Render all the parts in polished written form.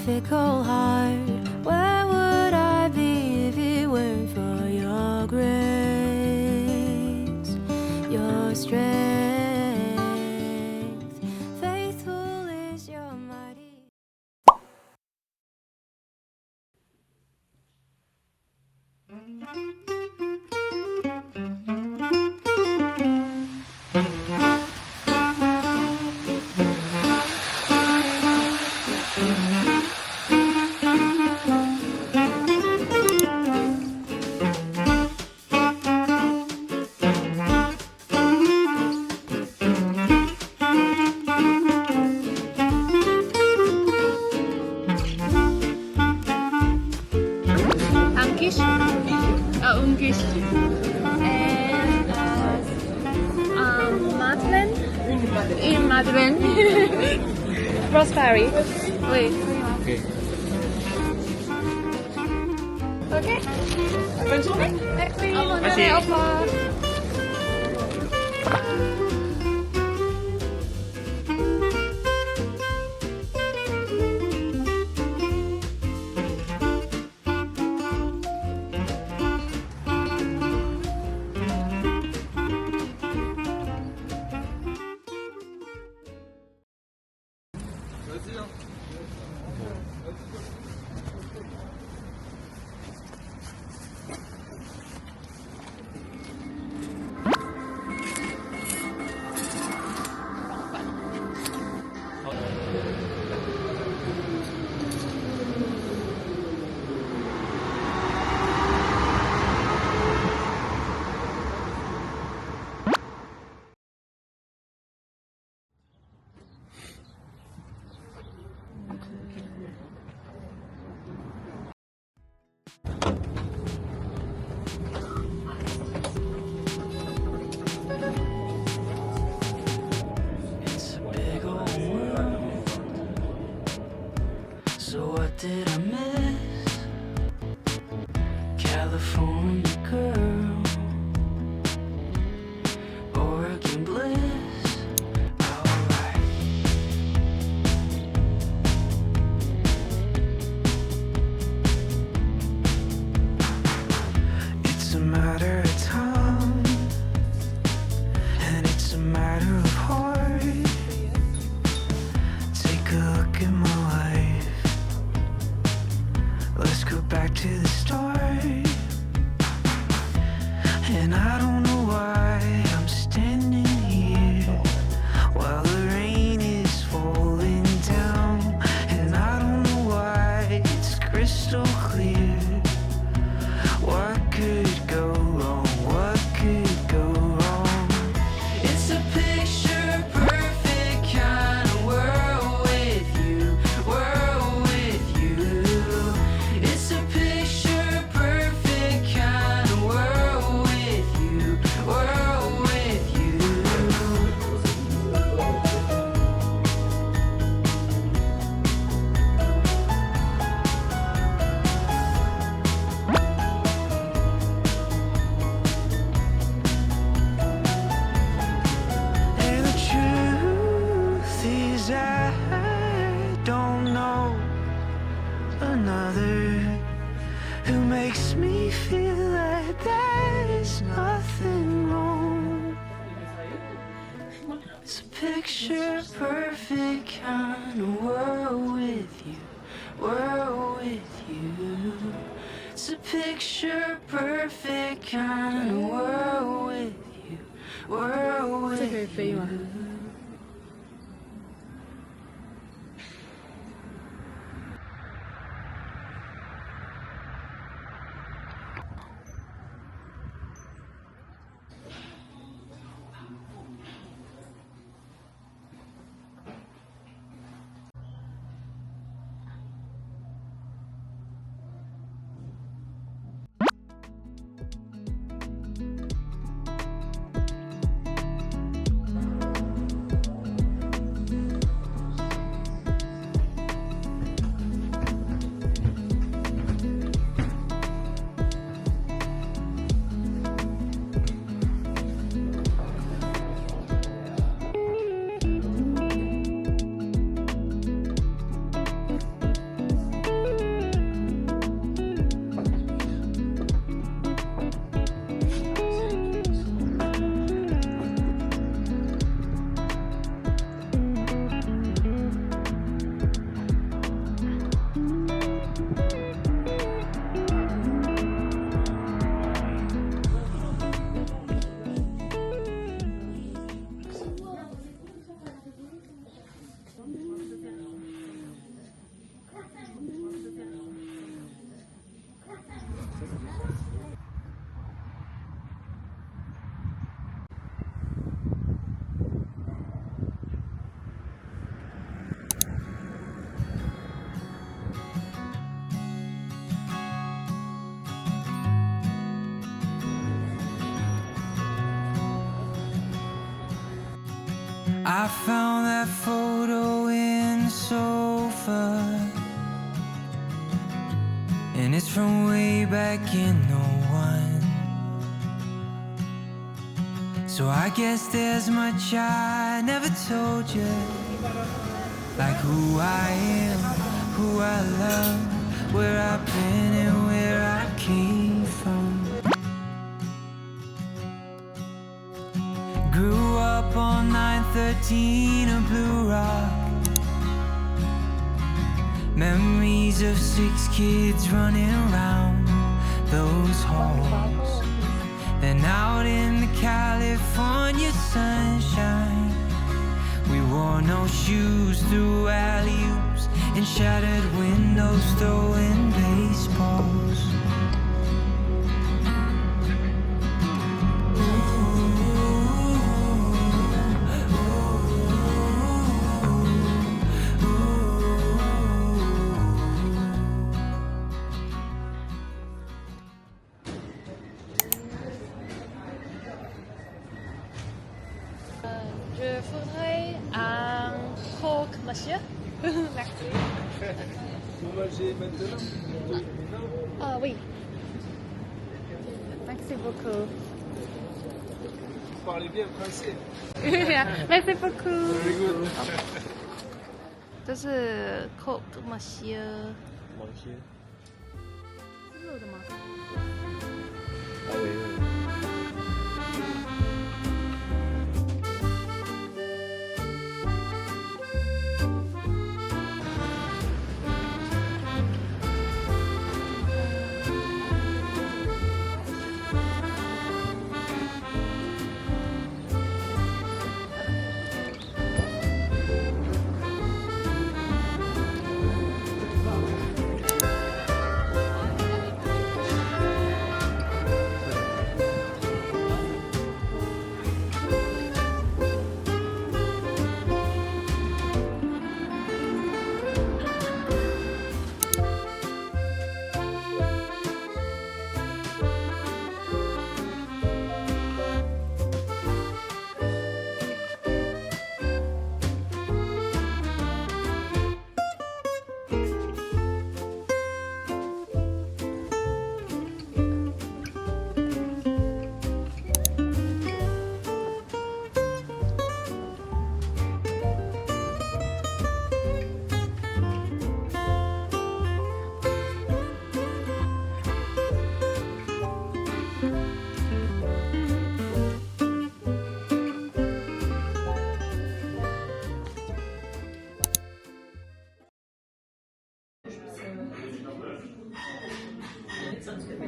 difficult heart. Where would I be if it weren't for your grace, your strength? Faithful is your mighty. Unkish and Madeleine in Madeleine. Raspberry. Oui. Ok. Bonne journée. Merci. Bonne journée. Au revoir. Did I miss California girl, Oregon bliss? Alright. It's a matter of time, and it's a matter of heart. Take a look at my life. Let's go back to the start. And I don't know why I'm standing here while the rain is falling down. And I don't know why it's crystal clear. What could go wrong? What could go wrong? It's a picture perfect kind of world with you, world with you. It's a picture perfect kind of world with you, world with you. And the truth is I don't know another who makes me feel like there's nothing wrong. It's a picture perfect kind of world with you, world with you. It's a picture perfect kind of world with you, world with you. 这可以飞吗？ I found that photo in the sofa, and it's from way back in '01. So I guess there's much I never told you, like who I am, who I love, where I've been and where I came from. Grew up on 913 of Blue Rock, memories of 6 kids running around those halls. Then out in the California sunshine, we wore no shoes through alley-oops and shattered windows throwing baseballs. Je voudrais un coke, monsieur. Merci. Vous mangez maintenant? Ah oui. Merci beaucoup. Vous parlez bien français. Merci beaucoup. Very good. 这是 coke, monsieur. 芒些。是热的吗？稍微热。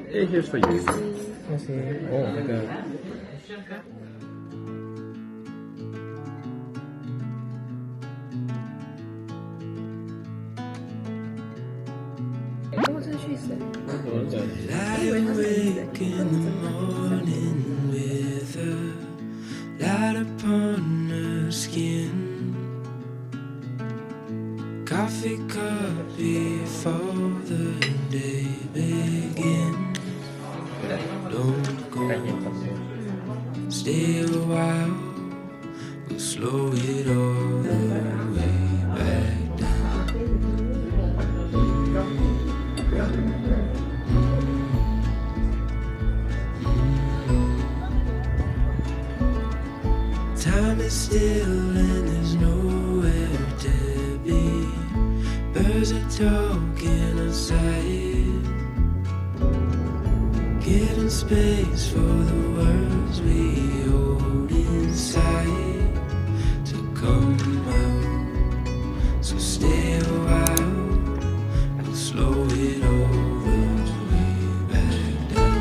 Hey, here's for you. Oh, 那个。我这是去谁？ Lie awake in the morning with her light upon her skin. Coffee cup before the day begins. Don't go, stay a while, we'll slow it all the way back down. Time is still and there's nowhere to be. Birds are talking outside, giving space for the words we hold inside to come out. So stay a while, we'll slow it all the way back down.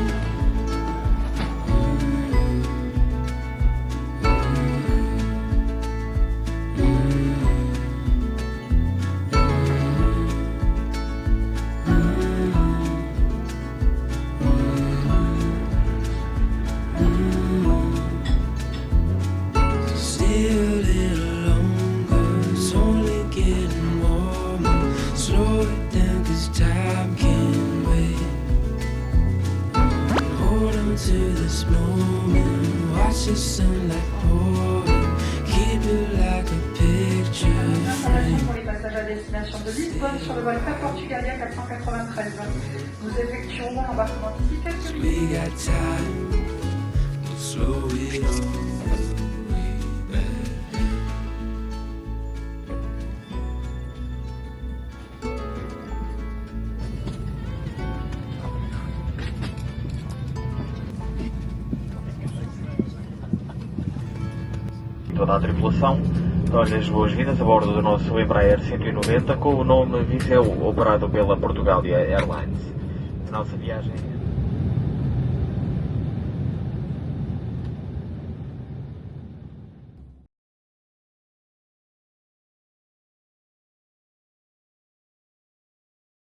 To this moment, watch the sunlight pouring, keep you like a picture frame. Pour les passages à destination de Lisbonne sur le vol Air Portugalia 493. Nous effectuerons l'embarquement d'ici quelques minutes. We got time, we'll slow it all way back. Toda a tripulação dá-lhe as boas-vindas a bordo do nosso Embraer 190 com o nome Viseu, operado pela Portugalia Airlines. A nossa viagem